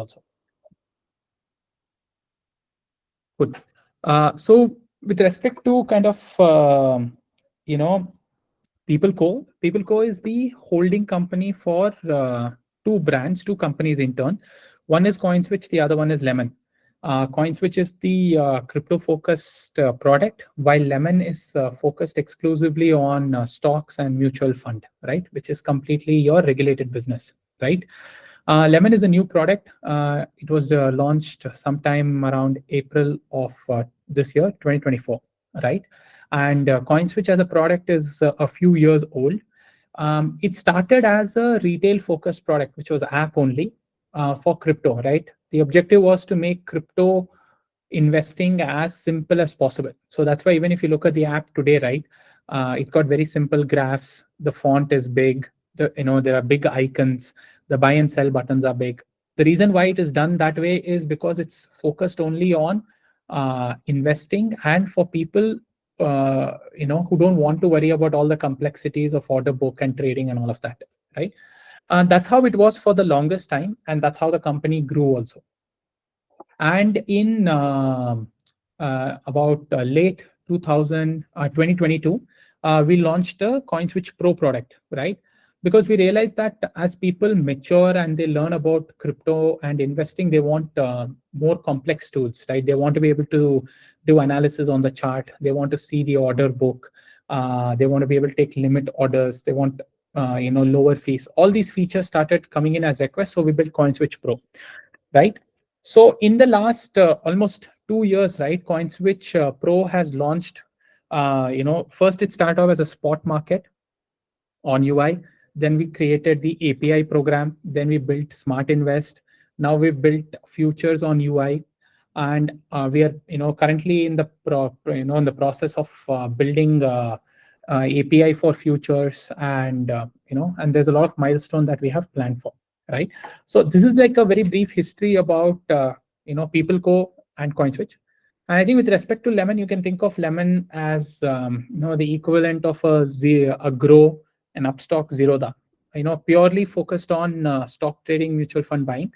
also. Good. So with respect to kind of PeopleCo is the holding company for two companies in turn. One is CoinSwitch, the other one is Lemon. CoinSwitch is the crypto-focused product, while Lemon is focused exclusively on stocks and mutual fund, right? Which is completely your regulated business, right? Lemon is a new product. It was launched sometime around April of this year, 2024, right? And CoinSwitch as a product is a few years old. It started as a retail-focused product, which was app only for crypto, right? The objective was to make crypto investing as simple as possible. So that's why even if you look at the app today, right, it's got very simple graphs. The font is big. There are big icons. The buy and sell buttons are big. The reason why it is done that way is because it's focused only on investing and for people who don't want to worry about all the complexities of order book and trading and all of that, right? That's how it was for the longest time, and that's how the company grew also. And in about late 2022, we launched the CoinSwitch Pro product, right? Because we realized that as people mature and they learn about crypto and investing, they want more complex tools, right? They want to be able to do analysis on the chart. They want to see the order book. They want to be able to take limit orders. They want lower fees. All these features started coming in as requests, so we built CoinSwitch Pro, right? So in the last almost 2 years, right, CoinSwitch Pro has launched. First it started off as a spot market on UI. Then we created the API program. Then we built Smart Invest. Now we've built futures on UI, and we are currently in the process of building API for futures, and and there's a lot of milestone that we have planned for, right? So this is like a very brief history about PeopleCo and CoinSwitch. And I think with respect to Lemon, you can think of Lemon as the equivalent of a Grow, an Upstock, Zerodha, purely focused on stock trading, mutual fund buying.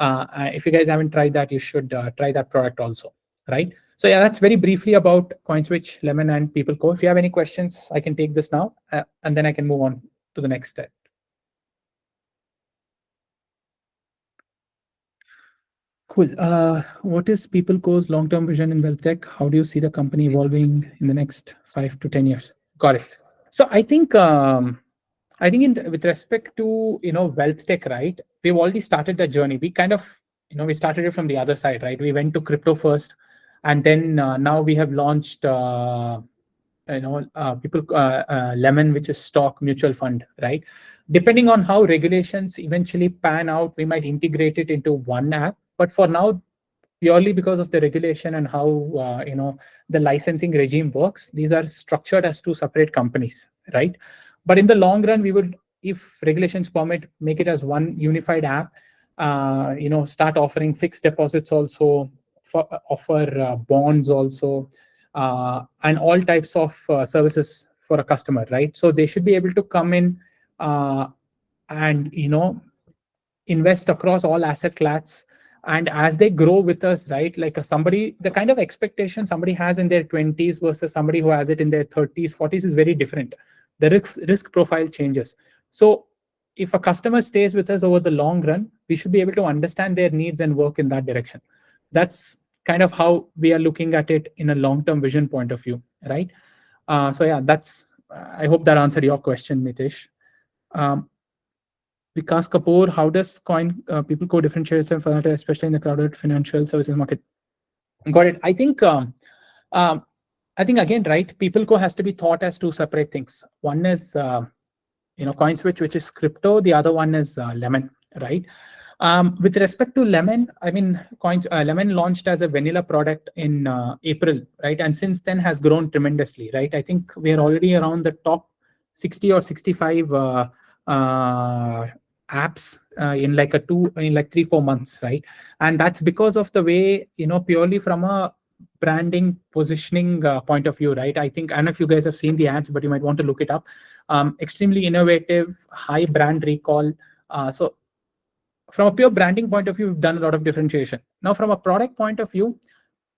If you guys haven't tried that, you should try that product also, right? So yeah, that's very briefly about CoinSwitch, Lemon, and PeopleCo. If you have any questions, I can take this now, and then I can move on to the next step. Cool. What is PeopleCo's long-term vision in wealth tech? How do you see the company evolving in the next 5 to 10 years? Got it. So I think with respect to wealth tech, right? We've already started the journey. We kind of we started it from the other side, right? We went to crypto first, and then now we have launched Lemon, which is stock mutual fund, right? Depending on how regulations eventually pan out, we might integrate it into one app. But for now, purely because of the regulation and how the licensing regime works, these are structured as two separate companies, right? But in the long run, we would, if regulations permit, make it as one unified app. Start offering fixed deposits also, offer bonds also, and all types of services for a customer, right? So they should be able to come in and invest across all asset classes. And as they grow with us, right, like the kind of expectation somebody has in their 20s versus somebody who has it in their 30s, 40s is very different. The risk profile changes. So if a customer stays with us over the long run, we should be able to understand their needs and work in that direction. That's kind of how we are looking at it in a long-term vision point of view, right? So yeah, I hope that answered your question, Mitesh. Vikas Kapoor, how does PeopleCo differentiate from further, especially in the crowded financial services market? Got it. I think again, right, PeopleCo has to be thought as two separate things. One is CoinSwitch, which is crypto. The other one is Lemon, right? With respect to Lemon, I mean, Lemon launched as a vanilla product in April, right? And since then has grown tremendously, right? I think we are already around the top 60 or 65 apps in like 3-4 months, right? And that's because of the way, purely from a branding positioning point of view, right? I don't know if you guys have seen the ads, but you might want to look it up. Extremely innovative, high brand recall. So from a pure branding point of view, we've done a lot of differentiation. Now, from a product point of view,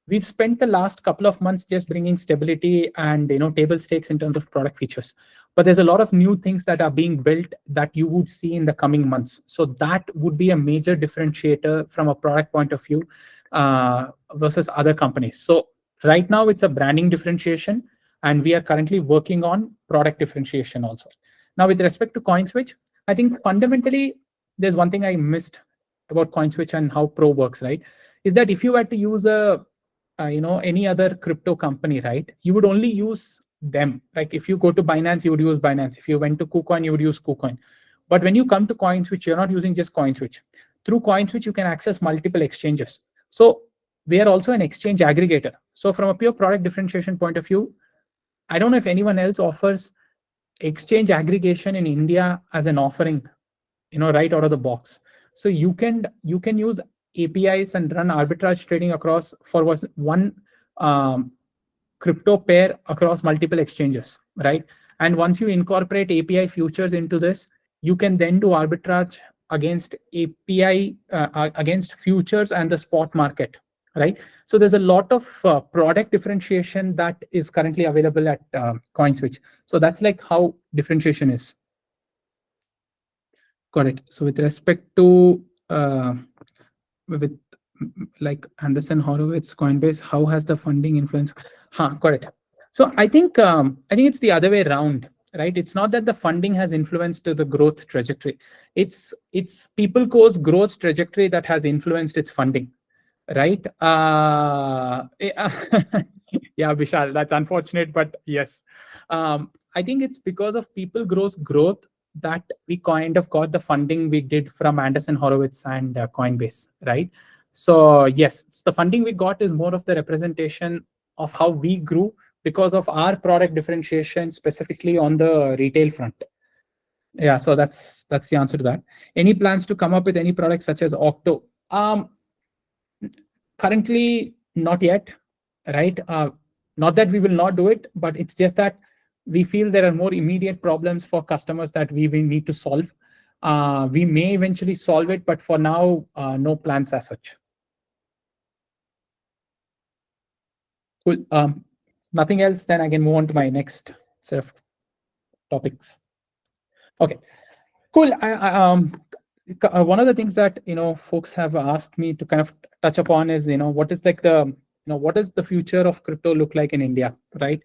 we've spent the last couple of months just bringing stability and table stakes in terms of product features. But there's a lot of new things that are being built that you would see in the coming months. So that would be a major differentiator from a product point of view versus other companies. So right now it's a branding differentiation, and we are currently working on product differentiation also. Now, with respect to CoinSwitch, I think fundamentally there's one thing I missed about CoinSwitch and how Pro works, right? Is that if you were to use any other crypto company, right, you would only use them. Like if you go to Binance, you would use Binance. If you went to KuCoin, you would use KuCoin. But when you come to CoinSwitch, you're not using just CoinSwitch. Through CoinSwitch, you can access multiple exchanges. So we are also an exchange aggregator. So from a pure product differentiation point of view, I don't know if anyone else offers exchange aggregation in India as an offering, right out of the box. So you can use APIs and run arbitrage trading across for one crypto pair across multiple exchanges, right? And once you incorporate API futures into this, you can then do arbitrage against API against futures and the spot market, right? So there's a lot of product differentiation that is currently available at CoinSwitch. So that's like how differentiation is. Got it. So with respect to with like Anderson Horowitz, Coinbase, how has the funding influence? Got it. So I think it's the other way around, right? It's not that the funding has influenced the growth trajectory. It's PeepalCo's growth trajectory that has influenced its funding, right? Yeah, Vishal, that's unfortunate, but yes. I think it's because of PeopleCo's growth that we kind of got the funding we did from Anderson Horowitz and Coinbase, right? So yes, the funding we got is more of the representation of how we grew because of our product differentiation, specifically on the retail front. Yeah, so that's the answer to that. Any plans to come up with any products such as Octo? Currently, not yet, right? Not that we will not do it, but it's just that we feel there are more immediate problems for customers that we will need to solve. We may eventually solve it, but for now, no plans as such. Cool. Nothing else, then I can move on to my next set of topics. Okay, cool. One of the things that folks have asked me to kind of touch upon is what is like the what does the future of crypto look like in India, right?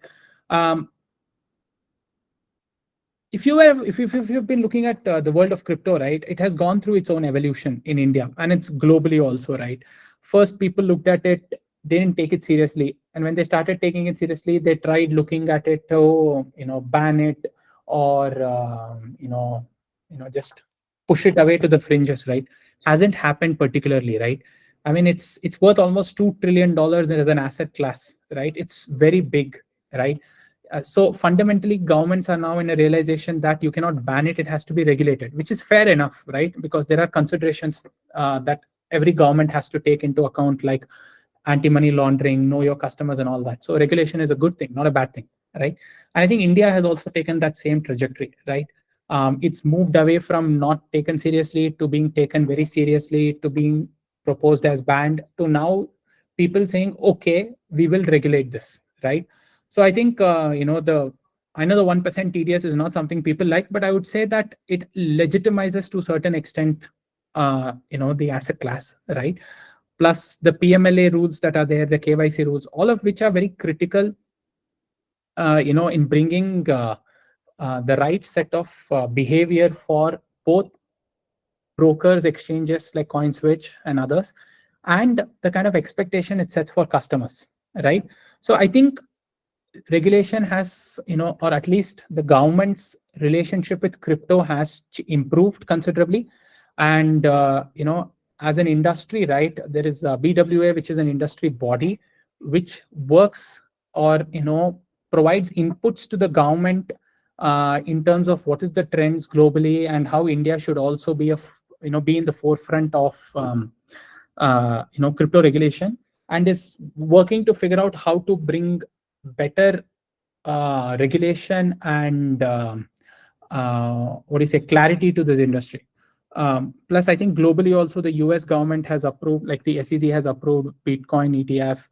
If you've been looking at the world of crypto, right, it has gone through its own evolution in India, and it's globally also, right? First, people looked at it, they didn't take it seriously, and when they started taking it seriously, they tried looking at it to ban it or just push it away to the fringes, right? Hasn't happened particularly, right? I mean, it's worth almost $2 trillion as an asset class, right? It's very big, right? So fundamentally, governments are now in a realization that you cannot ban it, it has to be regulated, which is fair enough, right? Because there are considerations that every government has to take into account, like anti-money laundering, know your customers and all that. So regulation is a good thing, not a bad thing, right? And I think India has also taken that same trajectory, right? It's moved away from not taken seriously to being taken very seriously to being proposed as banned to now people saying, okay, we will regulate this, right? So I think I know the 1% TDS is not something people like, but I would say that it legitimizes to a certain extent the asset class, right? Plus the PMLA rules that are there, the KYC rules, all of which are very critical in bringing the right set of behavior for both brokers, exchanges like CoinSwitch and others, and the kind of expectation it sets for customers, right? So I think regulation has, or at least the government's relationship with crypto has improved considerably. And, as an industry, right, there is a BWA, which is an industry body, which works or, provides inputs to the government in terms of what is the trends globally and how India should also be be in the forefront of, crypto regulation, and is working to figure out how to bring better regulation and what do you say, clarity to this industry. Plus, I think globally also the US government has approved, like the SEC has approved Bitcoin ETF,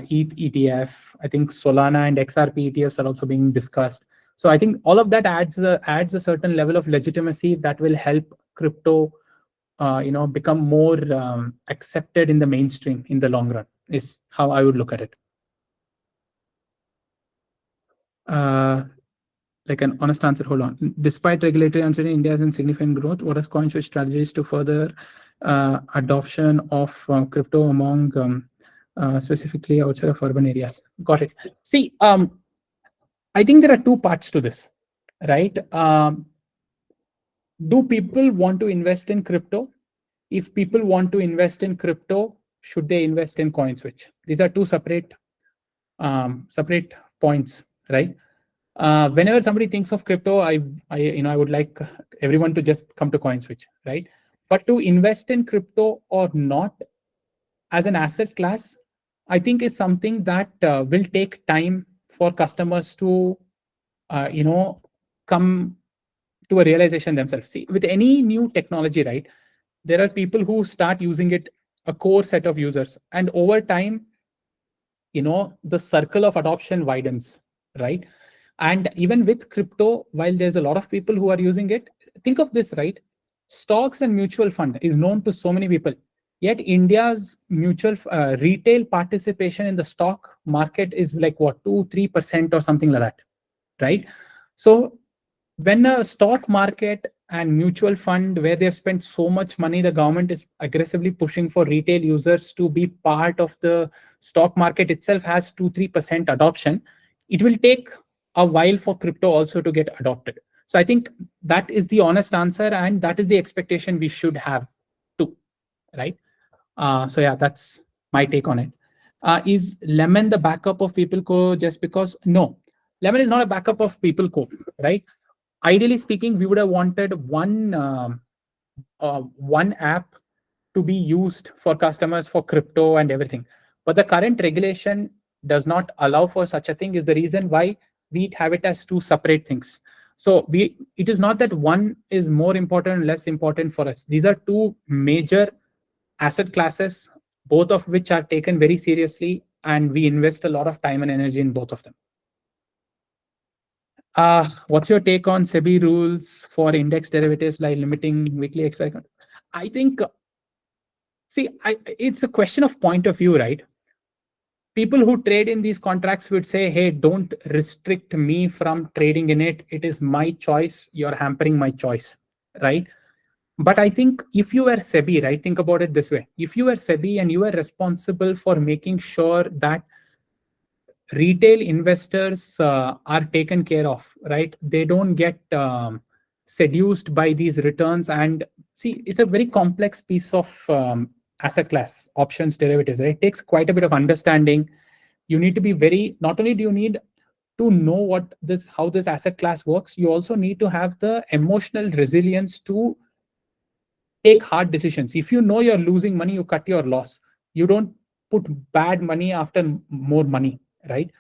ETH ETF. I think Solana and XRP ETFs are also being discussed. So I think all of that adds a certain level of legitimacy that will help crypto, become more accepted in the mainstream in the long run. Is how I would look at it. Uh, like an honest answer. Hold on. Despite regulatory uncertainty, India has in significant growth. What is CoinSwitch strategies to further adoption of crypto among specifically outside of urban areas? Got it. See, I think there are two parts to this, right? Do people want to invest in crypto? If people want to invest in crypto, should they invest in CoinSwitch? These are two separate points, right? Whenever somebody thinks of crypto, I would like everyone to just come to CoinSwitch, right? But to invest in crypto or not as an asset class, I think is something that will take time for customers to, come to a realization themselves. See, with any new technology, right, there are people who start using it, a core set of users, and over time, the circle of adoption widens, right? And even with crypto, while there's a lot of people who are using it, think of this, right? Stocks and mutual fund is known to so many people, yet India's mutual retail participation in the stock market is like what, 2-3% or something like that, right? So when a stock market and mutual fund, where they've spent so much money, the government is aggressively pushing for retail users to be part of the stock market itself, has 2-3% adoption, it will take a while for crypto also to get adopted. So I think that is the honest answer, and that is the expectation we should have too, right? So yeah, that's my take on it. Is Lemon the backup of PeopleCo just because? No, Lemon is not a backup of PeopleCo, right? Ideally speaking, we would have wanted one app to be used for customers for crypto and everything. But the current regulation does not allow for such a thing, is the reason why we have it as two separate things. So it is not that one is more important and less important for us. These are two major asset classes, both of which are taken very seriously, and we invest a lot of time and energy in both of them. What's your take on SEBI rules for index derivatives, like limiting weekly expiry? I think, see, it's a question of point of view, right? People who trade in these contracts would say, hey, don't restrict me from trading in it. It is my choice. You're hampering my choice, right? But I think if you were SEBI, right, think about it this way. If you were SEBI and you were responsible for making sure that retail investors are taken care of, right? They don't get seduced by these returns. And see, it's a very complex piece of asset class, options, derivatives, right? It takes quite a bit of understanding. You need to be not only do you need to know how this asset class works, you also need to have the emotional resilience to take hard decisions. If you know you're losing money, you cut your loss. You don't put bad money after more money, right?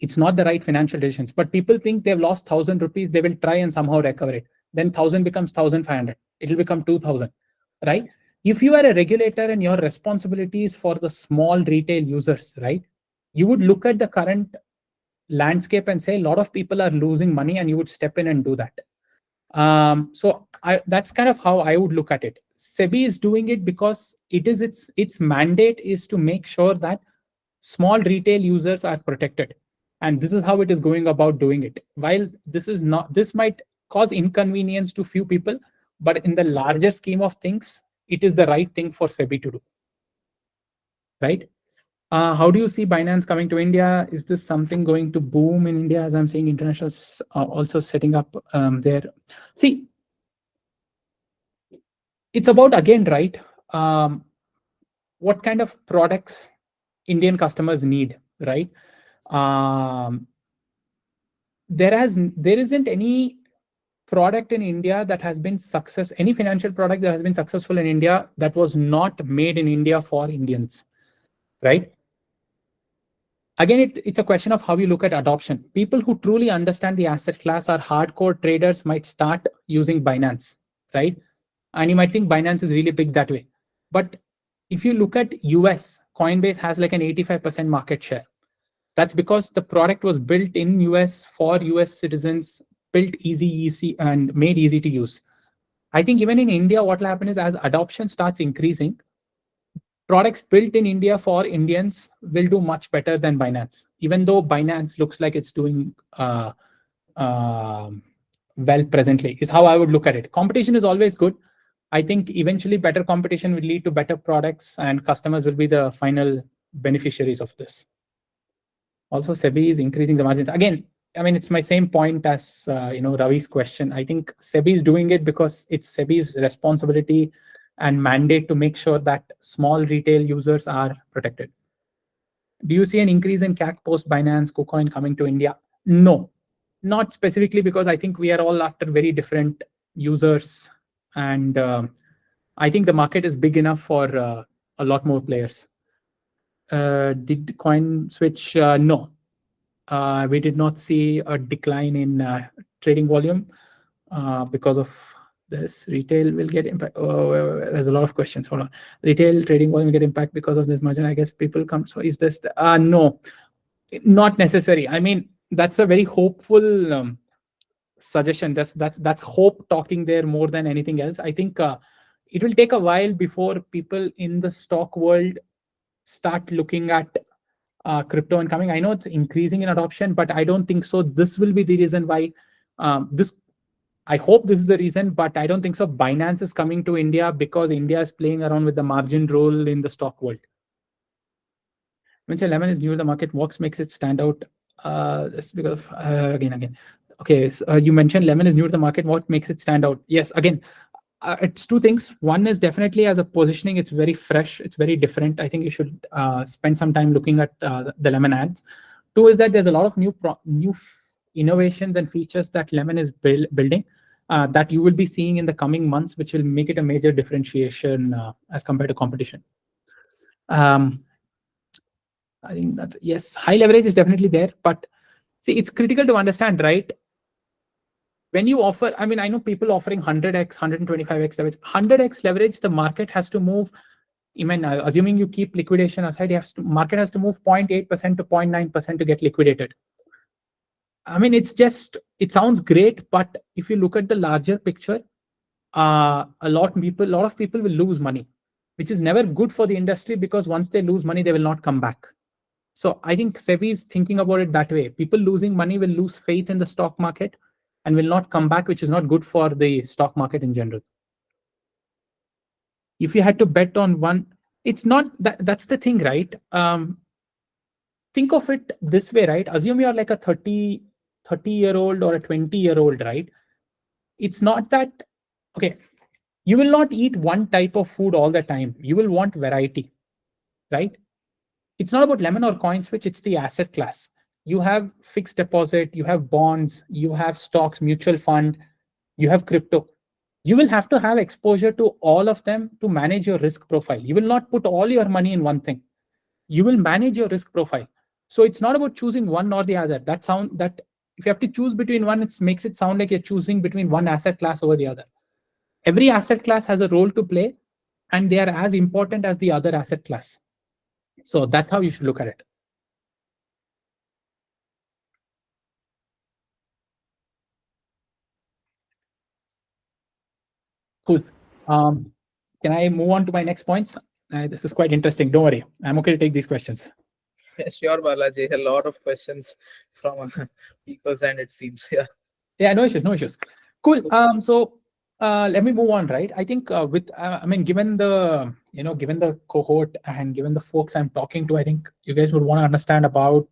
It's not the right financial decisions. But people think they've lost 1,000 rupees, they will try and somehow recover it. Then 1,000 becomes 1,500. It'll become 2,000, right? If you are a regulator and your responsibility is for the small retail users, right? You would look at the current landscape and say a lot of people are losing money, and you would step in and do that. So that's kind of how I would look at it. SEBI is doing it because its mandate is to make sure that small retail users are protected, and this is how it is going about doing it. While this might cause inconvenience to few people, but in the larger scheme of things, it is the right thing for SEBI to do, right? How do you see Binance coming to India? Is this something going to boom in India? As I'm saying, internationals are also setting up there. See, it's about, again, right? What kind of products Indian customers need, right? There isn't any product in India that has been any financial product that has been successful in India that was not made in India for Indians, right? Again, it's a question of how you look at adoption. People who truly understand the asset class are hardcore traders might start using Binance, right? And you might think Binance is really big that way. But if you look at US, Coinbase has like an 85% market share. That's because the product was built in US for US citizens, built easy, and made easy to use. I think even in India, what will happen is as adoption starts increasing, products built in India for Indians will do much better than Binance, even though Binance looks like it's doing well presently, is how I would look at it. Competition is always good. I think eventually better competition will lead to better products, and customers will be the final beneficiaries of this. Also, SEBI is increasing the margins. Again, I mean, it's my same point as Ravi's question. I think SEBI is doing it because it's SEBI's responsibility and mandate to make sure that small retail users are protected. Do you see an increase in CAC post Binance, KuCoin coming to India? No, not specifically, because I think we are all after very different users, and I think the market is big enough for a lot more players. Did CoinSwitch? No. We did not see a decline in trading volume because of this. Retail will get impact. Oh, there's a lot of questions. Hold on. Retail trading volume will get impact because of this merger. I guess people come. So is this? No, not necessary. I mean, that's a very hopeful suggestion. That's hope talking there more than anything else. I think it will take a while before people in the stock world start looking at crypto and coming. I know it's increasing in adoption, but I don't think so. This will be the reason why this. I hope this is the reason, but I don't think so. Binance is coming to India because India is playing around with the margin role in the stock world. When say lemon is new to the market, what makes it stand out? It's because again. Okay, so, you mentioned lemon is new to the market. What makes it stand out? Yes, again, it's two things. One is definitely as a positioning, it's very fresh, it's very different. I think you should spend some time looking at the lemon ads. Two is that there's a lot of new innovations and features that lemon is building that you will be seeing in the coming months, which will make it a major differentiation as compared to competition. I think that's, yes, high leverage is definitely there, but see, it's critical to understand, right? When you offer, I mean, I know people offering 100x, 125x leverage. 100x leverage, the market has to move. I mean, assuming you keep liquidation aside, market has to move 0.8% to 0.9% to get liquidated. I mean, it sounds great, but if you look at the larger picture, a lot of people will lose money, which is never good for the industry, because once they lose money, they will not come back. So I think SEBI is thinking about it that way. People losing money will lose faith in the stock market and will not come back, which is not good for the stock market in general. If you had to bet on one, it's not that's the thing, right? Think of it this way, right? Assume you're like a 30-year-old or a 20-year-old, right? It's not that, okay, you will not eat one type of food all the time. You will want variety, right? It's not about lemon or CoinSwitch, it's the asset class. You have fixed deposit, you have bonds, you have stocks, mutual fund, you have crypto. You will have to have exposure to all of them to manage your risk profile. You will not put all your money in one thing. You will manage your risk profile. So it's not about choosing one or the other. That if you have to choose between one, it makes it sound like you're choosing between one asset class over the other. Every asset class has a role to play, and they are as important as the other asset class. So that's how you should look at it. Cool. Can I move on to my next points? This is quite interesting. Don't worry. I'm okay to take these questions. Yeah, sure, Balaji. A lot of questions from people's end, it seems. Yeah. Yeah, no issues. Cool. So let me move on, right? I think given the cohort and given the folks I'm talking to, I think you guys would want to understand about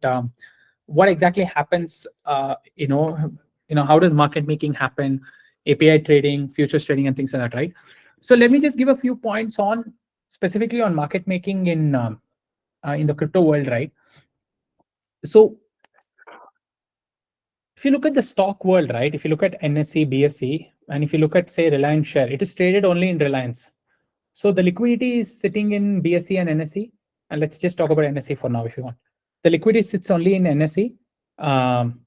what exactly happens. How does market making happen, API trading, futures trading, and things like that, right? So let me just give a few points on specifically on market making in the crypto world, right? So if you look at the stock world, right, if you look at NSE, BSE, and if you look at, say, Reliance share, it is traded only in Reliance. So the liquidity is sitting in BSE and NSE. And let's just talk about NSE for now if you want. The liquidity sits only in NSE.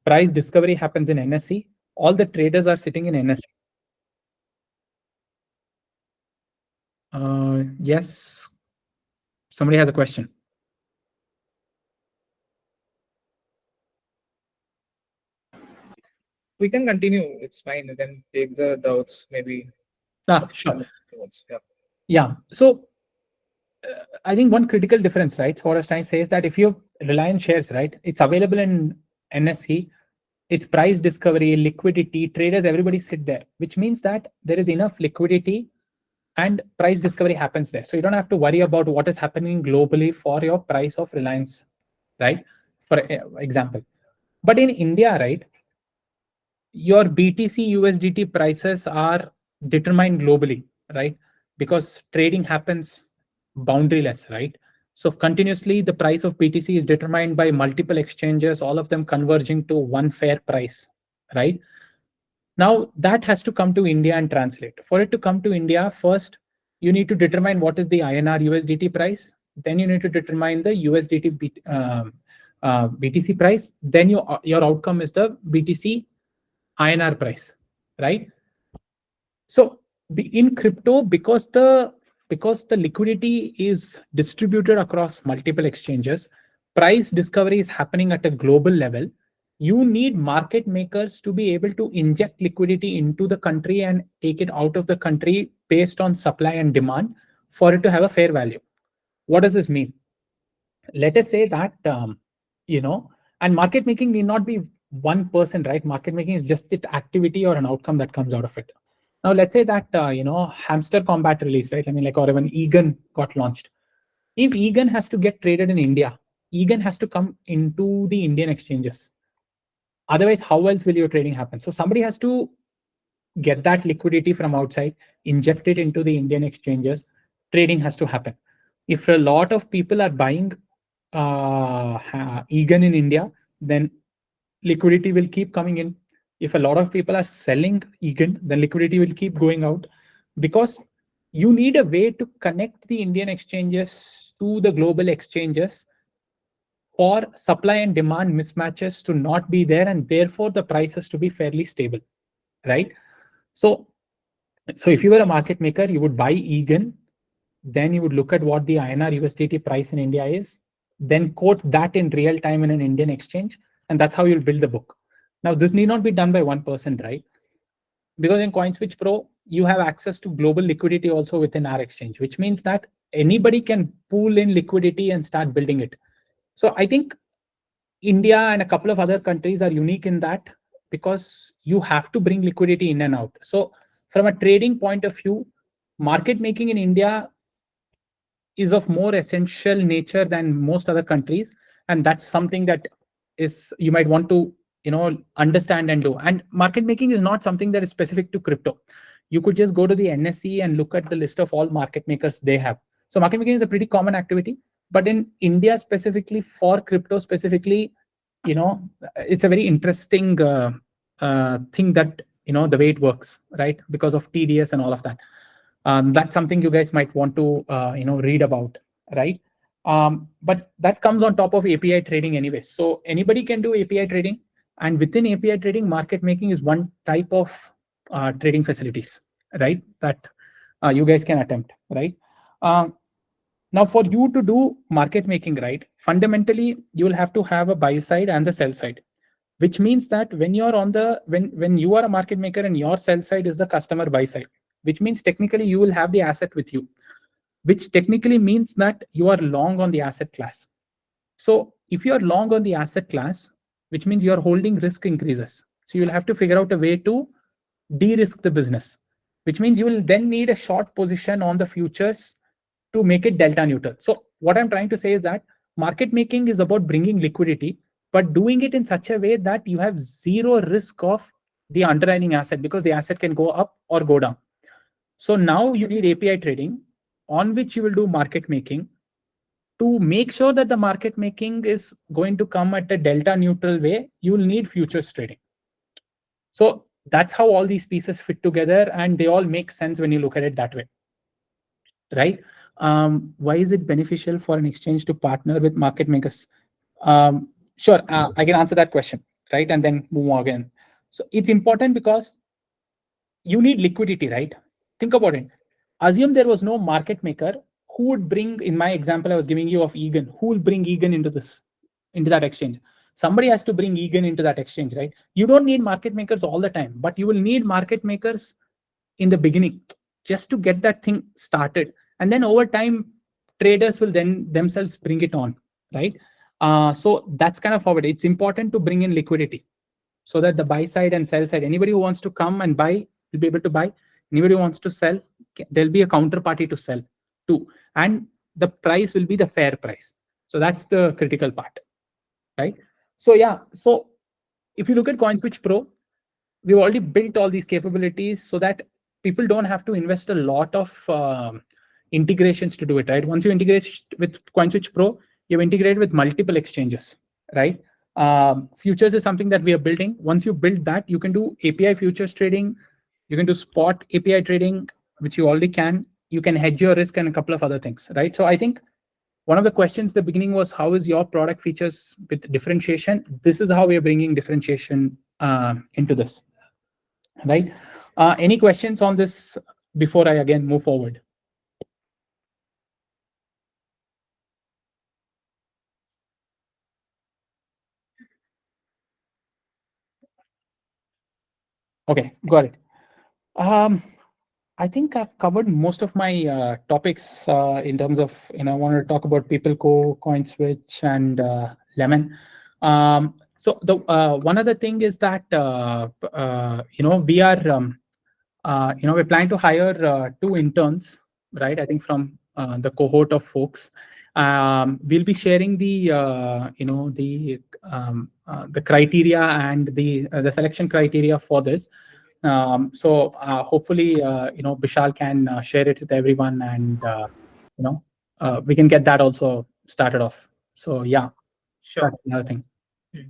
Price discovery happens in NSE. All the traders are sitting in NSE. Yes, somebody has a question. We can continue. It's fine. You can take the doubts maybe Sure. afterwards. Yeah. Yeah. So I think one critical difference, right? So what I was trying to say is that if you rely on shares, right, it's available in NSE, it's price discovery, liquidity, traders, everybody sit there, which means that there is enough liquidity and price discovery happens there. So you don't have to worry about what is happening globally for your price of Reliance, right? For example. But in India, right, your BTC USDT prices are determined globally, right? Because trading happens boundaryless, right? So continuously, the price of BTC is determined by multiple exchanges, all of them converging to one fair price, right? Now that has to come to India and translate. For it to come to India, first you need to determine what is the INR USDT price. Then you need to determine the USDT BTC price. Then your outcome is the BTC INR price, right? So in crypto, because the liquidity is distributed across multiple exchanges, price discovery is happening at a global level. You need market makers to be able to inject liquidity into the country and take it out of the country based on supply and demand for it to have a fair value. What does this mean? Let us say that you know and market making need not be one person, right? Market making is just the activity or an outcome that comes out of it. Now let's say that hamster combat release, right? I mean, like, or even Egan got launched. If Egan has to get traded in India, Egan has to come into the Indian exchanges. Otherwise, how else will your trading happen? So somebody has to get that liquidity from outside, inject it into the Indian exchanges. Trading has to happen. If a lot of people are buying Egan in India, then liquidity will keep coming in. If a lot of people are selling Egan, then liquidity will keep going out, because you need a way to connect the Indian exchanges to the global exchanges for supply and demand mismatches to not be there, and therefore the prices to be fairly stable, right? So so if you were a market maker, you would buy Egan, then you would look at what the INR USDT price in India is, then quote that in real time in an Indian exchange, and that's how you'll build the book. Now, this need not be done by one person, right? Because in CoinSwitch Pro, you have access to global liquidity also within our exchange, which means that anybody can pool in liquidity and start building it. So I think India and a couple of other countries are unique in that, because you have to bring liquidity in and out. So from a trading point of view, market making in India is of more essential nature than most other countries, and that's something that is you might want to understand and do. And market making is not something that is specific to crypto. You could just go to the NSE and look at the list of all market makers they have. So market making is a pretty common activity, but in India specifically, for crypto specifically, it's a very interesting thing that the way it works, right? Because of TDS and all of that. That's something you guys might want to read about, right? But that comes on top of API trading anyway. So anybody can do API trading, and within API trading, market making is one type of trading facilities, right? That you guys can attempt, right? Uh, Now, for you to do market making, right, fundamentally you will have to have a buy side and the sell side, which means that when you're on the when you are a market maker and your sell side is the customer buy side, which means technically you will have the asset with you, which technically means that you are long on the asset class. So if you are long on the asset class, which means your holding risk increases. So you'll have to figure out a way to de-risk the business, which means you will then need a short position on the futures to make it delta neutral. So what I'm trying to say is that market making is about bringing liquidity, but doing it in such a way that you have zero risk of the underlying asset, because the asset can go up or go down. So now you need API trading on which you will do market making to make sure that the market making is going to come at a delta neutral way. You will need futures trading. So that's how all these pieces fit together, and they all make sense when you look at it that way, right? Why is it beneficial for an exchange to partner with market makers? Sure, I can answer that question, right? And then move on again. So it's important because you need liquidity, right? Think about it. assume there was no market maker who would bring, in my example I was giving you of Egan, who will bring Egan into that exchange? Somebody has to bring Egan into that exchange, right? You don't need market makers all the time, but you will need market makers in the beginning just to get that thing started, and then over time traders will then themselves bring it on, right? So that's kind of forward. It's important to bring in liquidity so that the buy side and sell side, anybody who wants to come and buy will be able to buy. Anybody who wants to sell, there'll be a counterparty to sell to, and the price will be the fair price. So that's the critical part, right? So yeah, so if you look at CoinSwitch Pro, we've already built all these capabilities so that people don't have to invest a lot of integrations to do it, right? Once you integrate with CoinSwitch Pro, you've integrated with multiple exchanges, right? Futures is something that we are building. Once you build that, you can do API futures trading, you can do spot API trading, which you already can. You can hedge your risk and a couple of other things, right? So I think one of the questions at the beginning was, how is your product features with differentiation? This is how we are bringing differentiation into this, right? Any questions on this before I again move forward? Okay, got it. I think I've covered most of my topics in terms of, I want to talk about PeepalCo, CoinSwitch, and Lemon. So the one other thing is that we are we're planning to hire 2 interns, right? I think from the cohort of folks. We'll be sharing the criteria and the selection criteria for this. So hopefully, Bishal can share it with everyone, and we can get that also started off. So yeah, Sure. that's another thing. Hmm.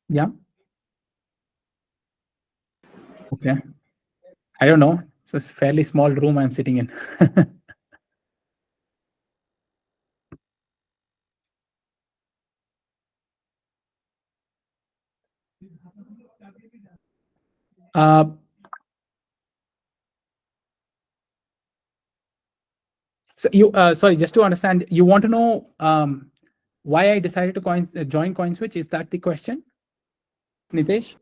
Yeah. Okay. I don't know. So it's a fairly small room I'm sitting in. uh, So you, sorry, just to understand, you want to know why I decided to join CoinSwitch? Is that the question, Nitesh?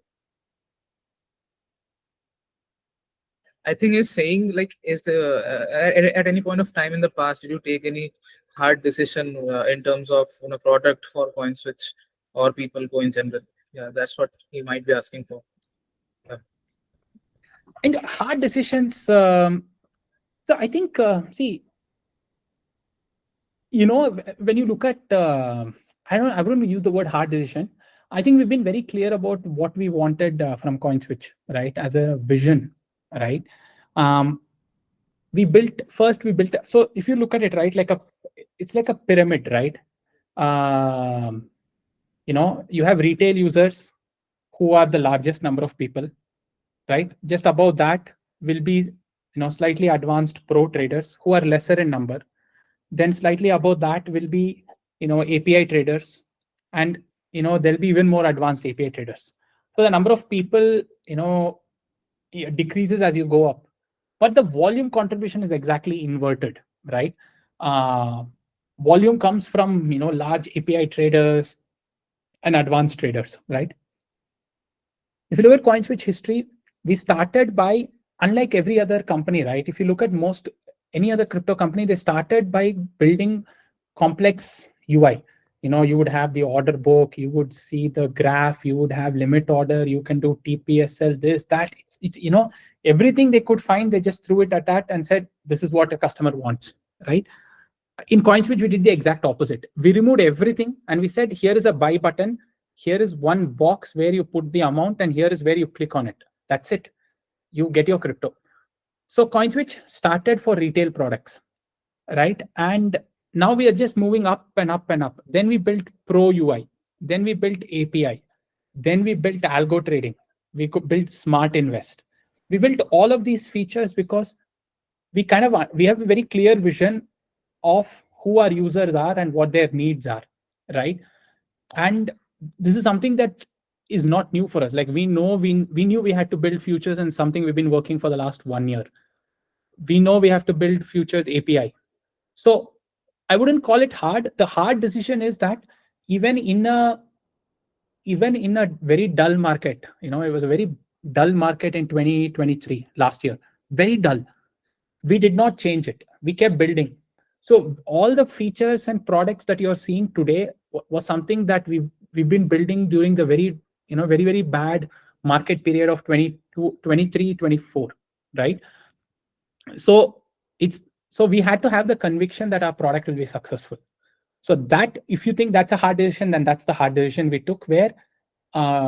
I think he's saying, like, is at any point of time in the past, did you take any hard decision in terms of product for CoinSwitch or PeepalCo in general? Yeah, that's what he might be asking for. Yeah. And hard decisions. So I think, see, when you look at, I wouldn't use the word hard decision. I think we've been very clear about what we wanted from CoinSwitch, right? As a vision, right? Um, we built so if you look at it, right, it's like a pyramid, right? um, you have retail users who are the largest number of people, right? Just above that will be slightly advanced pro traders who are lesser in number. Then slightly above that will be API traders, and there'll be even more advanced API traders. So the number of people decreases as you go up, but the volume contribution is exactly inverted, right? uh, Volume comes from large API traders and advanced traders, right? If you look at CoinSwitch history, we started by, unlike every other company, right? If you look at any other crypto company, they started by building complex UI. You would have the order book, you would see the graph, you would have limit order, you can do TPSL, this, that. Everything they could find, they just threw it at that and said, this is what a customer wants, right? In CoinSwitch, we did the exact opposite. We removed everything and we said, here is a buy button. Here is one box where you put the amount, and here is where you click on it. That's it. You get your crypto. So CoinSwitch started for retail products, right? And now we are just moving up and up and up. Then we built Pro UI. Then we built API. Then we built algo trading. We could build Smart Invest. We built all of these features because we have a very clear vision of who our users are and what their needs are, right? And this is something that is not new for us. Like we know, we knew we had to build futures and something we've been working for the last 1 year. We know we have to build futures API. So I wouldn't call it hard. The hard decision is that even in a very dull market, it was a very dull market in 2023 last year, very dull. We did not change it. We kept building. So all the features and products that you're seeing today was something that we've been building during the very, very bad market period of 22, 23, 24, right? So we had to have the conviction that our product will be successful. So that, if you think that's a hard decision, then that's the hard decision we took, where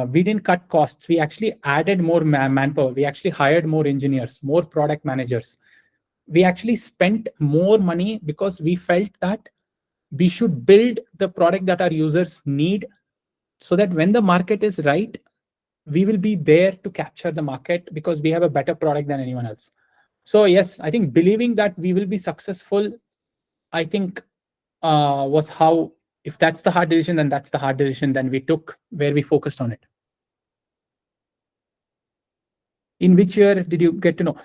we didn't cut costs. We actually added more manpower. We actually hired more engineers, more product managers. We actually spent more money because we felt that we should build the product that our users need, so that when the market is right, we will be there to capture the market because we have a better product than anyone else. So yes, I think believing that we will be successful, I think was how, if that's the hard decision, then that's the hard decision then we took, where we focused on it. In which year did you get to know?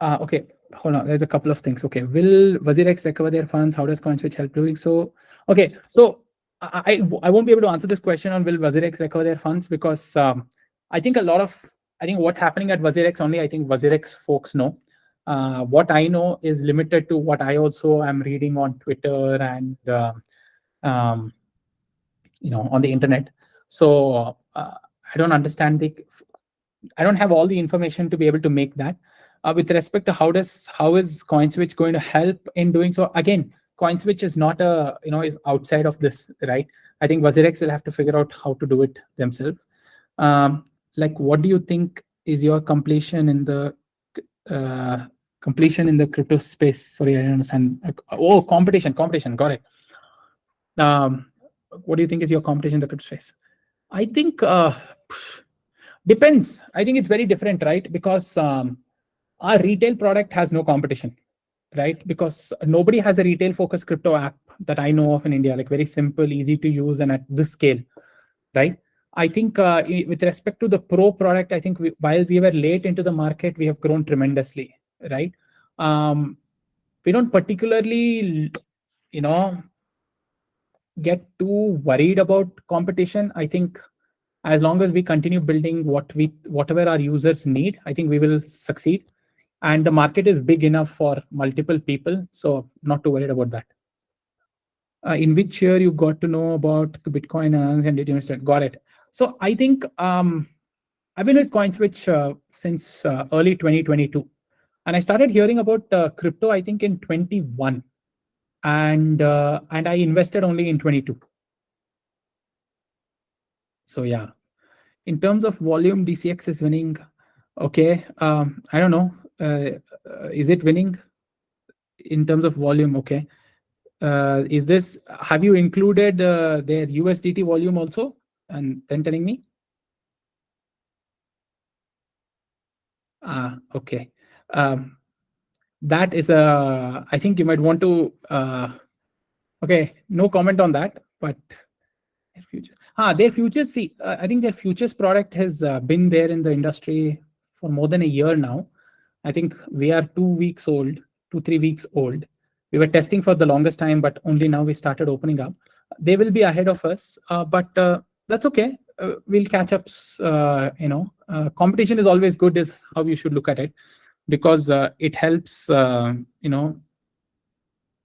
Okay, hold on. There's a couple of things. Okay, will WazirX recover their funds? How does CoinSwitch help doing so? Okay, so I won't be able to answer this question on will WazirX recover their funds, because I think what's happening at WazirX only, I think WazirX folks know. What I know is limited to what I also am reading on Twitter and on the internet. So I don't understand I don't have all the information to be able to make that. With respect to how is CoinSwitch going to help in doing so? Again, CoinSwitch is not is outside of this, right? I think WazirX will have to figure out how to do it themselves. Like, what do you think is your completion in the crypto space? Sorry, I don't understand. Oh, competition. Got it. What do you think is your competition in the crypto space? I think depends. I think it's very different, right? Because our retail product has no competition, right? Because nobody has a retail focused crypto app that I know of in India, like very simple, easy to use, and at this scale, right? I think with respect to the pro product, I think while we were late into the market, we have grown tremendously, right? We don't particularly, get too worried about competition. I think as long as we continue building whatever our users need, I think we will succeed. And the market is big enough for multiple people, so not too worried about that. In which year you got to know about Bitcoin and did you invest? Got it. So I think I've been with CoinSwitch since early 2022, and I started hearing about crypto, I think, in 21, and I invested only in 22. So yeah, in terms of volume, DCX is winning. Okay, I don't know. Is it winning in terms of volume? Okay. Have you included their USDT volume also and then telling me? Okay. That is I think you might want to, okay, no comment on that, but their futures, see, I think their futures product has been there in the industry for more than a year now. I think we are 2 weeks old, 2-3 weeks old. We were testing for the longest time, but only now we started opening up. They will be ahead of us, but that's okay. We'll catch up. Competition is always good, is how you should look at it, because it helps everyone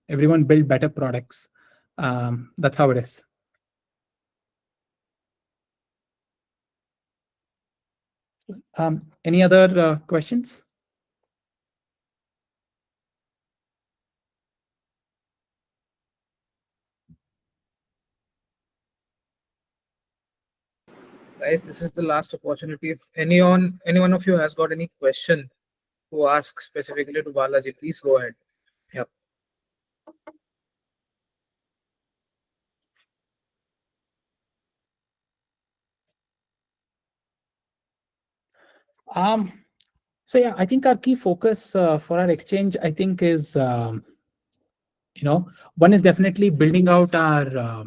build better products. That's how it is. Any other questions? Guys, this is the last opportunity. If any one of you has got any question to ask specifically to Balaji, please go ahead. Yep. So yeah, I think our key focus for our exchange, I think, is one is definitely building out our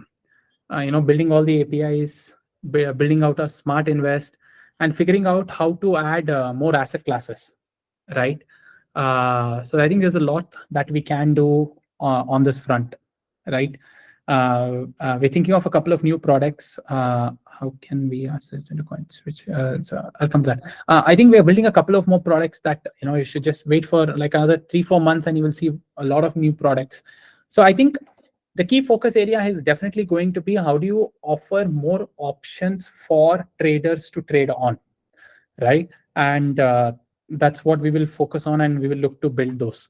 building all the APIs, building out a smart invest, and figuring out how to add more asset classes, right? So I think there's a lot that we can do on this front, right? We're thinking of a couple of new products. How can we access into CoinSwitch? So I'll come to that. I think we are building a couple of more products that you should just wait for like another 3-4 months, and you will see a lot of new products. So I think the key focus area is definitely going to be how do you offer more options for traders to trade on, right? And that's what we will focus on, and we will look to build those.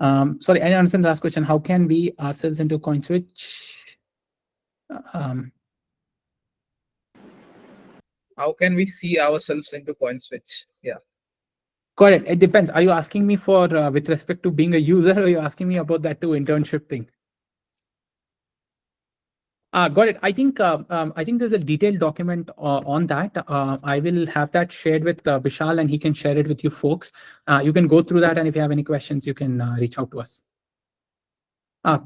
Sorry, I understand the last question. How can we ourselves into CoinSwitch? How can we see ourselves into CoinSwitch? Yeah. Got it. It depends. Are you asking me for with respect to being a user, or are you asking me about that too internship thing? Got it. I think there's a detailed document on that. I will have that shared with Vishal, and he can share it with you folks. You can go through that, and if you have any questions, you can reach out to us.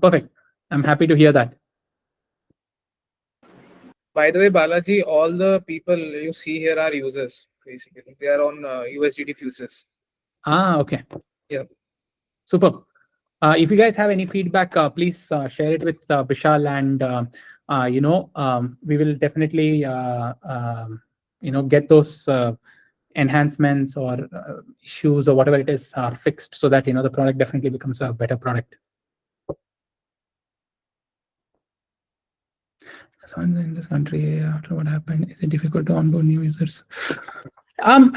Perfect. I'm happy to hear that. By the way, Balaji, all the people you see here are users. Basically, they are on USDT futures. Okay. Yeah. Super. If you guys have any feedback, please share it with Vishal, and we will definitely get those enhancements or issues or whatever it is fixed, so that the product definitely becomes a better product. So in this country, after what happened, is it difficult to onboard new users?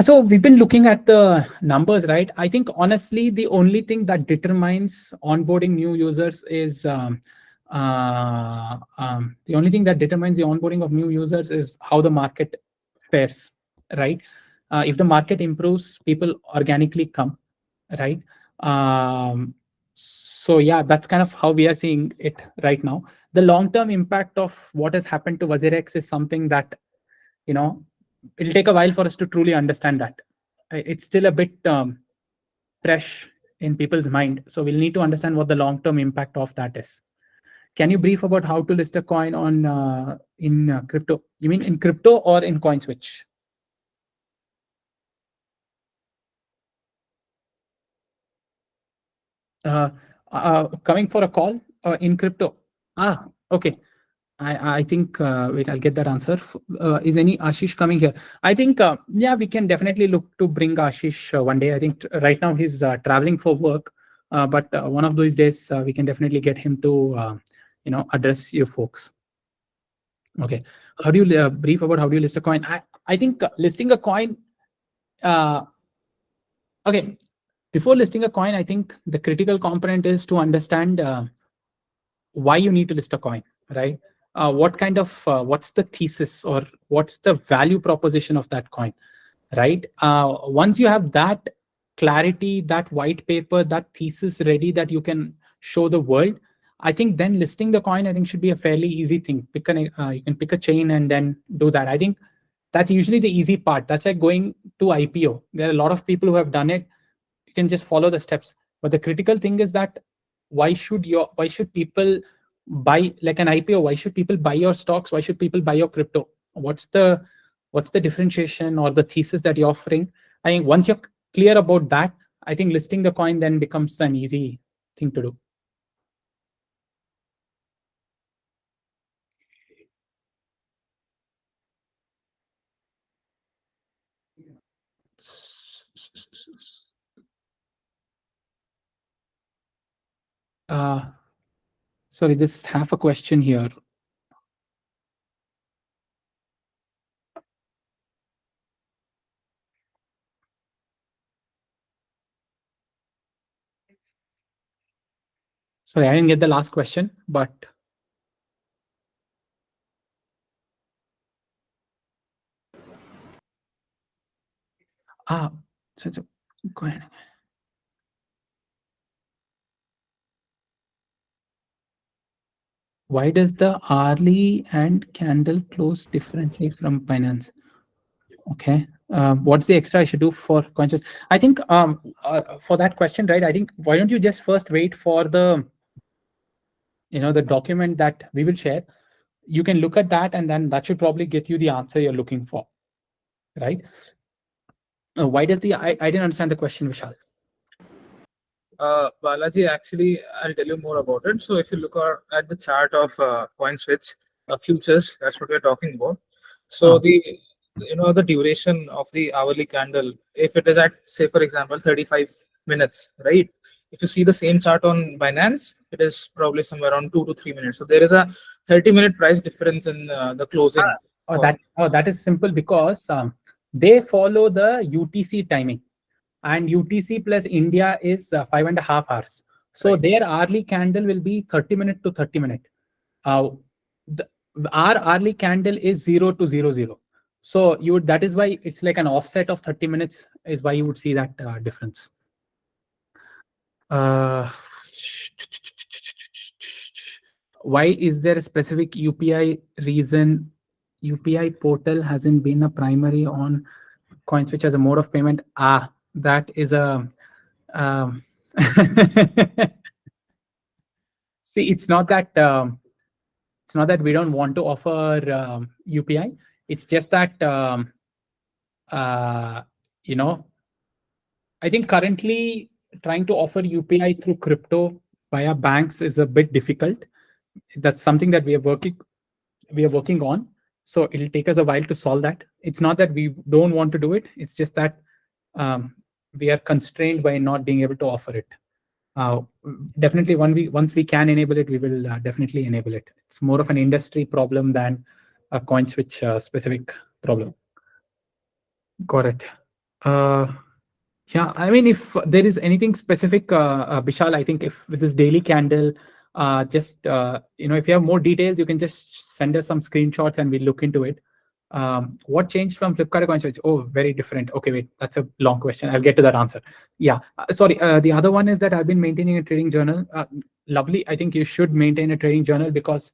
So we've been looking at the numbers, right? I think honestly, the only thing that determines onboarding new users is the only thing that determines the onboarding of new users is how the market fares, right? If the market improves, people organically come, right? So yeah, that's kind of how we are seeing it right now. The long-term impact of what has happened to WazirX is something that it'll take a while for us to truly understand that. It's still a bit fresh in people's mind, so we'll need to understand what the long-term impact of that is. Can you brief about how to list a coin on in crypto? You mean in crypto or in CoinSwitch? Coming for a call in crypto? Okay. I think, wait, I'll get that answer. Is any Ashish coming here? I think, yeah, we can definitely look to bring Ashish one day. I think right now he's traveling for work, but one of those days we can definitely get him to, address you folks. Okay. How do you brief about how do you list a coin? I think listing a coin, okay. Before listing a coin, I think the critical component is to understand why you need to list a coin, right? What kind of what's the thesis, or what's the value proposition of that coin, right? Once you have that clarity, that white paper, that thesis ready that you can show the world, I think then listing the coin, I think, should be a fairly easy thing. You can pick a chain and then do that. I think that's usually the easy part. That's like going to IPO. There are a lot of people who have done it. You can just follow the steps. But the critical thing is that why should people buy, like an IPO? Why should people buy your stocks? Why should people buy your crypto? What's the differentiation or the thesis that you're offering? I think once you're clear about that, I think listing the coin then becomes an easy thing to do. Sorry, this half a question here. Sorry, I didn't get the last question, but so go ahead. Why does the hourly and candle close differently from Binance? Okay. What's the extra I should do for CoinSwitch? I think for that question, right? I think why don't you just first wait for the the document that we will share. you can look at that, and then that should probably get you the answer you're looking for, right? Why does the I didn't understand the question, Vishal. Balaji, actually, I'll tell you more about it. So if you look at the chart of CoinSwitch futures, that's what we're talking about. So Uh, the duration of the hourly candle, if it is at, say, for example, 35 minutes, right? If you see the same chart on Binance, it is probably somewhere around 2 to 3 minutes. So there is a 30-minute price difference in the closing. For that is simple because they follow the UTC timing, and UTC plus India is 5.5 hours. So right. their hourly candle will be 30 minute to 30 minute. Uh, the, our hourly candle is 0 to 00. So that is why it's like an offset of 30 minutes is why you would see that difference. Uh, why is there a specific UPI reason UPI portal hasn't been a primary on CoinSwitch as a mode of payment? That is a um, see. It's not that we don't want to offer UPI. It's just that uh, you know I think currently trying to offer UPI through crypto via banks is a bit difficult. That's something that we are working on. So it'll take us a while to solve that. It's not that we don't want to do it. It's just that um, we are constrained by not being able to offer it. Uh, Definitely, once we can enable it, we will definitely enable it. It's more of an industry problem than a CoinSwitch specific problem. Got it. Uh, Yeah, I mean, if there is anything specific, Bishal, I think if with this daily candle, just if you have more details, you can just send us some screenshots and we'll look into it. What changed from Flipkart to CoinSwitch? Oh, very different. Okay, wait, that's a long question. I'll get to that answer. Yeah, sorry. The other one is that I've been maintaining a trading journal. Lovely. I think you should maintain a trading journal because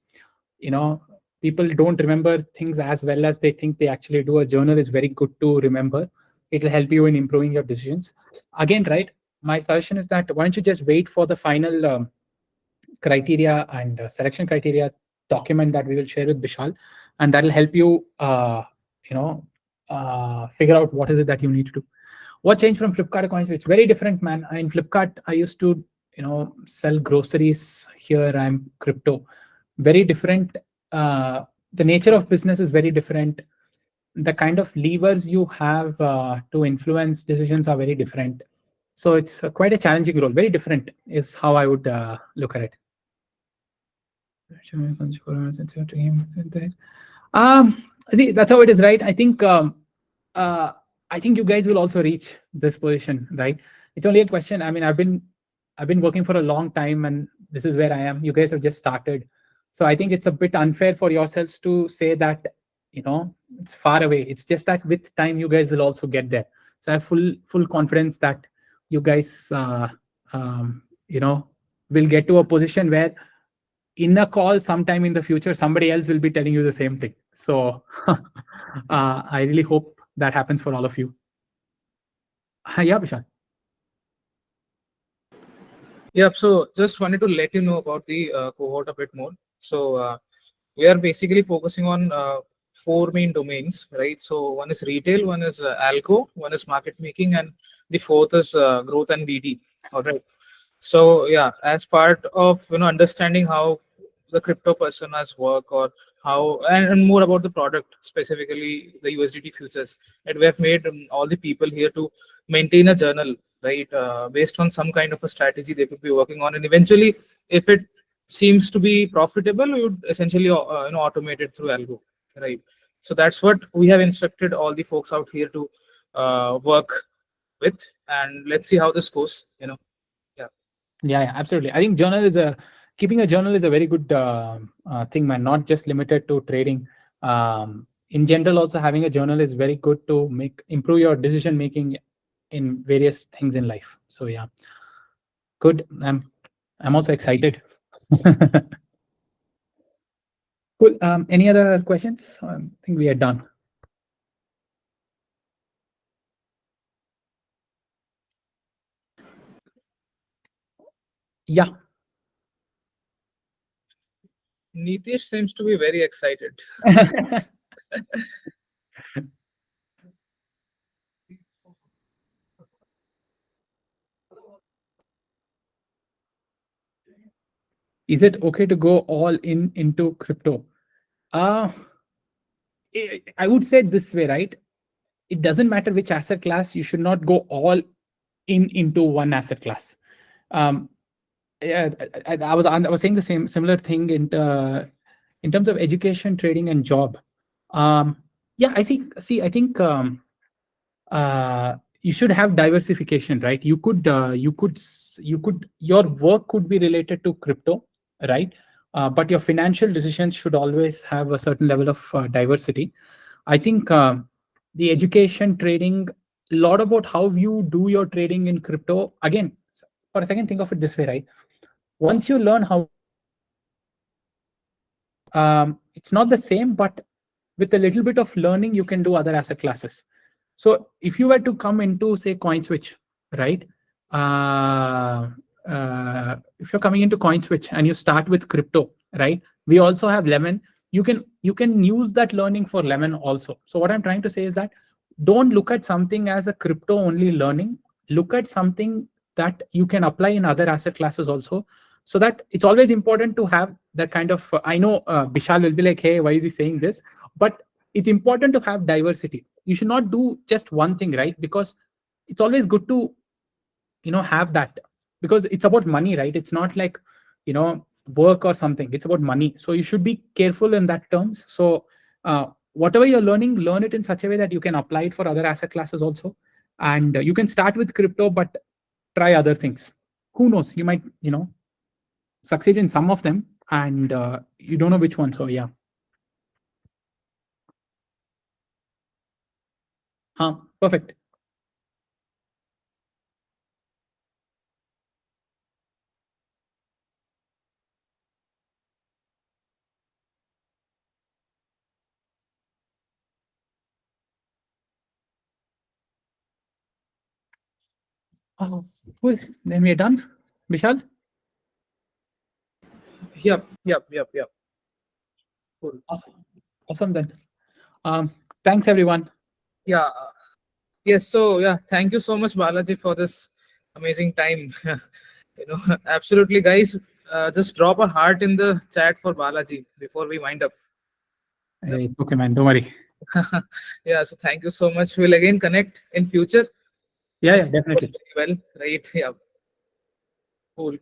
you know people don't remember things as well as they think they actually do. A journal is very good to remember. It'll help you in improving your decisions. Again, right, my suggestion is that why don't you just wait for the final criteria and selection criteria document that we will share with Bishal, and that'll help you you know figure out what is it that you need to do. What changed from Flipkart to CoinSwitch? Very different, man. In Flipkart I used to sell groceries. Here I'm crypto. Very different. The nature of business is very different. The kind of levers you have to influence decisions are very different. So it's quite a challenging role. Very different is how I would look at it. Um, see, that's how it is, right? Uh, I think you guys will also reach this position, right? It's only a question. I mean, I've been working for a long time, and this is where I am. You guys have just started, so I think it's a bit unfair for yourselves to say that it's far away. It's just that with time, you guys will also get there. So I have full confidence that you guys, um, you know, will get to a position where in a call sometime in the future somebody else will be telling you the same thing. So I really hope that happens for all of you. Yeah, Vishal. Yeah, so just wanted to let you know about the cohort a bit more. So we are basically focusing on four main domains, right? So one is retail, one is algo, one is market making, and the fourth is growth and BD. All right. So yeah, as part of understanding how the crypto personas work, or how and more about the product, specifically the USDT futures, and we have made all the people here to maintain a journal, right, based on some kind of a strategy they could be working on, and eventually, if it seems to be profitable, we would essentially automate it through algo, right? So that's what we have instructed all the folks out here to work with, and let's see how this goes. Yeah. Yeah, absolutely. I think keeping a journal is a very good thing, man. Not just limited to trading. In general, also having a journal is very good to improve your decision making in various things in life. So yeah, good. I'm also excited. Cool. Any other questions? I think we are done. Yeah. Nitish seems to be very excited. Is it okay to go all in into crypto? Uh, I would say this way, right? It doesn't matter which asset class, you should not go all in into one asset class. Um, yeah, I was saying the same similar thing in terms of education, trading, and job. Yeah, I think you should have diversification, right? Your work could be related to crypto, right? But your financial decisions should always have a certain level of diversity. I think the education, trading, a lot about how you do your trading in crypto. Again, for a second, think of it this way, right? Once you learn how, it's not the same, but with a little bit of learning, you can do other asset classes. So if you were to come into, say, CoinSwitch, right? If you're coming into CoinSwitch and you start with crypto, right? We also have Lemon. You can use that learning for Lemon also. So what I'm trying to say is that don't look at something as a crypto only learning. Look at something that you can apply in other asset classes also. So that it's always important to have that kind of. I know Bishal will be like, "Hey, why is he saying this?" But it's important to have diversity. You should not do just one thing, right? Because it's always good to have that, because it's about money, right? It's not like work or something. It's about money, so you should be careful in that terms. So whatever you're learning, learn it in such a way that you can apply it for other asset classes also. And you can start with crypto, but try other things. Who knows, you might succeed in some of them, and you don't know which one. So yeah. Perfect. Oh, cool. Then we're done. Vishal? Yep. Cool. Awesome then. Thanks everyone. Yeah. Yes. So yeah, thank you so much, Balaji, for this amazing time. Absolutely, guys. Just drop a heart in the chat for Balaji before we wind up. Hey, it's okay, man. Don't worry. Yeah. So thank you so much. We'll again connect in future. Yeah, Yes, yeah, that was definitely. very well. Right. Yeah. Cool.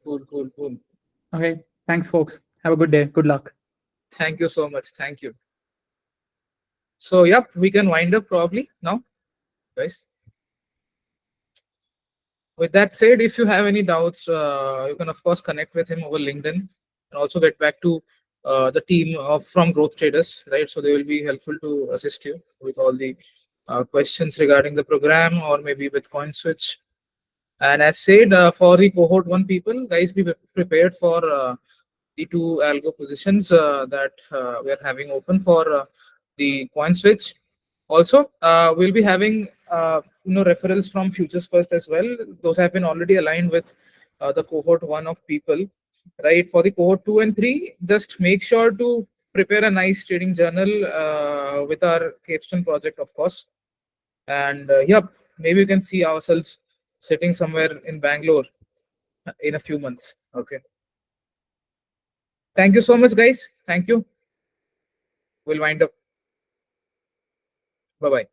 Okay. Thanks, folks. Have a good day. Good luck. Thank you so much. Thank you. So yep, we can wind up probably now, guys. With that said, if you have any doubts, you can of course connect with him over LinkedIn, and also get back to the team of from Growth Traders, right? So they will be helpful to assist you with all the questions regarding the program, or maybe with CoinSwitch. And as said, for the cohort one people, guys, be prepared for the two algo positions that we are having open for the CoinSwitch. Also, we'll be having referrals from Futures First as well. Those have been already aligned with the cohort one of people, right? For the cohort 2 and 3, just make sure to prepare a nice trading journal with our capstone project, of course. And yep, maybe we can see ourselves sitting somewhere in Bangalore in a few months. Okay. Thank you so much, guys. Thank you. We'll wind up. Bye bye.